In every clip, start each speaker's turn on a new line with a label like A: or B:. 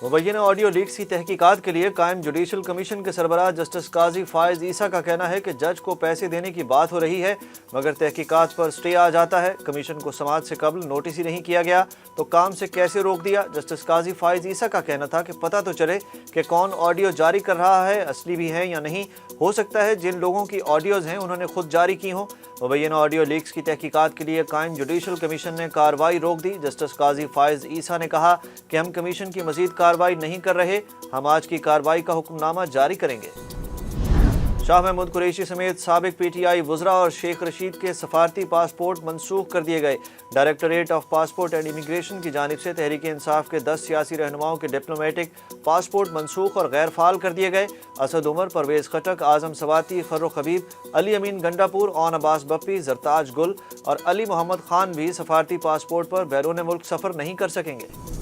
A: मुबैना audio leaks की तहकीकात के लिए कायम जुडिशल कमीशन के सरबराह जस्टिस काजी फायज ईसा का कहना है कि जज को पैसे देने की बात हो रही है मगर तहकीकात पर स्टे आ जाता है। कमीशन को समाअत से कबल नोटिस ही नहीं किया गया तो काम से कैसे रोक दिया। जस्टिस काजी फायज ईसा का कहना था कि पता तो चले कि कौन ऑडियो जारी कर रहा है, असली भी है या नहीं। हो सकता है जिन लोगों की ऑडियोज़ हैं उन्होंने खुद जारी की हों। मुबैना ऑडियो लीक्स की तहकीकात के लिए कायम जुडिशल कमीशन ने कार्रवाई रोक दी। जस्टिस काजी फायज ईसा ने कहा कि हम कमीशन की मजीद कार्रवाई नहीं कर रहे, हम आज की कार्रवाई का हुक्मनामा जारी करेंगे। शाह महमूद कुरैशी समेत साबिक पीटीआई वज़रा और शेख रशीद के सफारती पासपोर्ट मनसूख कर दिए गए। Directorate of passport and immigration की जानिब से तहरीक इंसाफ के 10 सियासी रहनुमाओं के डिप्लोमेटिक पासपोर्ट मनसूख और गैर फाल कर दिए गए। असद उमर, परवेज़ खटक, आज़म सवाती, खर्रो खबीब, अली अमीन गंडापुर, ओन अब्बास बप्पी, जरताज गुल और अली मोहम्मद खान भी सफारती पासपोर्ट पर बैरून मुल्क सफ़र नहीं कर सकेंगे।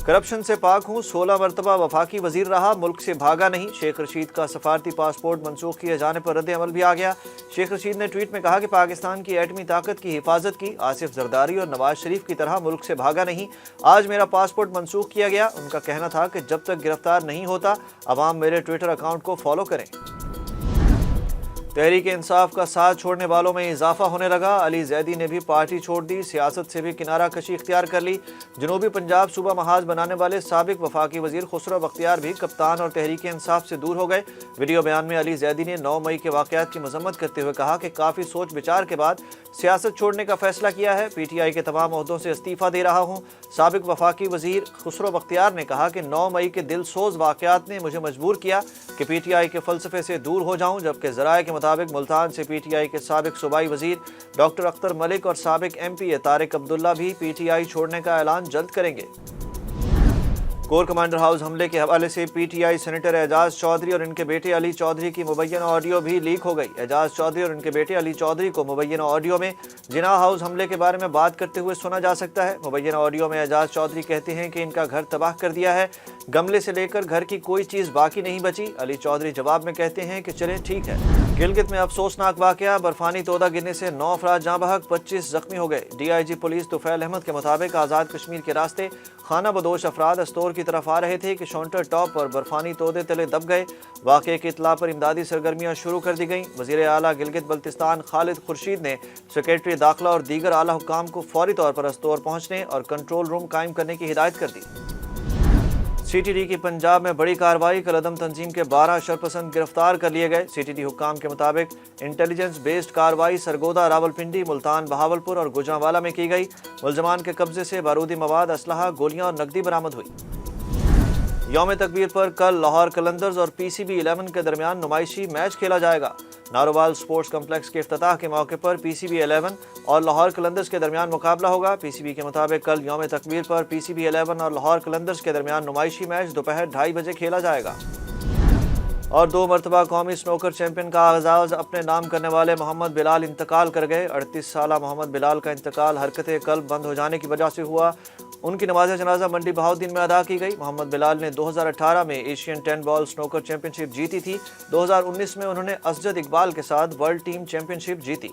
A: करप्शन से पाक हूँ, 16 मरतबा वफाकी वजीर रहा, मुल्क से भागा नहीं। शेख रशीद का सफारती पासपोर्ट मनसूख किए जाने पर रद्द अमल भी आ गया। शेख रशीद ने ट्वीट में कहा कि पाकिस्तान की एटमी ताकत की हिफाजत की, आसिफ जरदारी और नवाज शरीफ की तरह मुल्क से भागा नहीं। आज मेरा पासपोर्ट मनसूख किया गया। उनका कहना था कि जब तक गिरफ्तार नहीं होता अवाम मेरे ट्विटर अकाउंट को फॉलो करें। तहरीक इंसाफ का साथ छोड़ने वालों में इजाफा होने लगा। अली जैदी ने भी पार्टी छोड़ दी, सियासत से भी किनारा कशी इख्तियार कर ली। जनूबी पंजाब सूबा महाज बनाने वाले साबिक वफाकी वजीर खुसरो बख्तियार भी कप्तान और तहरीक इंसाफ से दूर हो गए। वीडियो बयान में अली जैदी ने 9 मई के वाक़यात की मजम्मत करते हुए कहा कि काफ़ी सोच विचार के बाद सियासत छोड़ने का फैसला किया है। पीटीआई के तमाम ओहदों से इस्तीफ़ा दे रहा हूँ। साबिक वफाकी वजीर खुसरो बख्तियार ने कहा कि 9 मई के दिलसोज वाक़यात ने मुझे मजबूर किया कि पीटीआई के फ़लसफ़े से दूर हो जाऊँ, जबकि ज़राए के मुताबिक मुल्तान से पीटीआई के साबिक सूबाई वजीर डॉक्टर अख्तर मलिक और साबिक एमपी तारिक अब्दुल्ला भी पीटीआई छोड़ने का ऐलान जल्द करेंगे। कोर कमांडर हाउस हमले के हवाले से पीटीआई सेनेटर एजाज चौधरी और इनके बेटे अली चौधरी की मुबैना ऑडियो भी लीक हो गई। एजाज चौधरी और इनके बेटे अली चौधरी को मुबैना ऑडियो में जिना हाउस हमले के बारे में बात करते हुए सुना जा सकता है। मुबैना ऑडियो में एजाज चौधरी कहते हैं कि इनका घर तबाह कर दिया है, गमले से लेकर घर की कोई चीज़ बाकी नहीं बची। अली चौधरी जवाब में कहते हैं कि चलें ठीक है। गिलगित में अफसोसनाक वाक़या, बर्फानी तोदा गिरने से 9 अफराद जाँ बहक, 25 जख्मी हो गए। डीआईजी पुलिस तुफैल अहमद के मुताबिक आज़ाद कश्मीर के रास्ते खाना बदोश अफराद अस्तोर की तरफ आ रहे थे कि शोंटर टॉप पर बर्फानी तोदे तले दब गए। वाक़े की इत्तला पर इमदादी सरगर्मियाँ शुरू कर दी गईं। वज़ीर आला गिलगित बल्तिस्तान खालिद खुर्शीद ने सेक्रेटरी दाखिला और दीगर आला हुक्काम को फौरी तौर पर अस्तोर पहुँचने और कंट्रोल रूम कायम करने की हिदायत कर दी। सीटीडी की पंजाब में बड़ी कार्रवाई, कलअदम तंजीम के 12 शरपसंद गिरफ्तार कर लिए गए। सीटीडी हुक्काम के मुताबिक इंटेलिजेंस बेस्ड कार्रवाई सरगोदा, रावलपिंडी, मुल्तान, बहावलपुर और गुजरांवाला में की गई। मुलजमान के कब्जे से बारूदी मवाद, असलहा, गोलियां और नकदी बरामद हुई। यौम तकबीर पर कल लाहौर कलंदर्स और पीसीबी 11 के दरमियान नुमाइशी मैच खेला जाएगा। नारोवाल स्पोर्ट्स कम्प्लेक्स के इफ्तिताह के मौके पर पीसीबी 11 और लाहौर कलंदर्स के दरमियान मुकाबला होगा। पीसीबी के मुताबिक कल यौम तकबीर पर पीसीबी 11 और लाहौर कलंदर्स के दरमियान नुमाइशी मैच दोपहर 2:30 बजे खेला जाएगा। और 2 मरतबा कौमी स्नोकर चैंपियन का आगाज अपने नाम करने वाले मोहम्मद बिलाल इंतकाल कर गए। 38 साला मोहम्मद बिलाल का इंतकाल हरकत कल्ब बंद हो जाने की वजह से हुआ। उनकी नमाज जनाजा मंडी बहाउद्दीन में अदा की गई। मोहम्मद बिलाल ने 2018 में एशियन 10 बॉल स्नोकर चैंपियनशिप जीती थी। 2019 में उन्होंने असजद इकबाल के साथ वर्ल्ड टीम चैंपियनशिप जीती।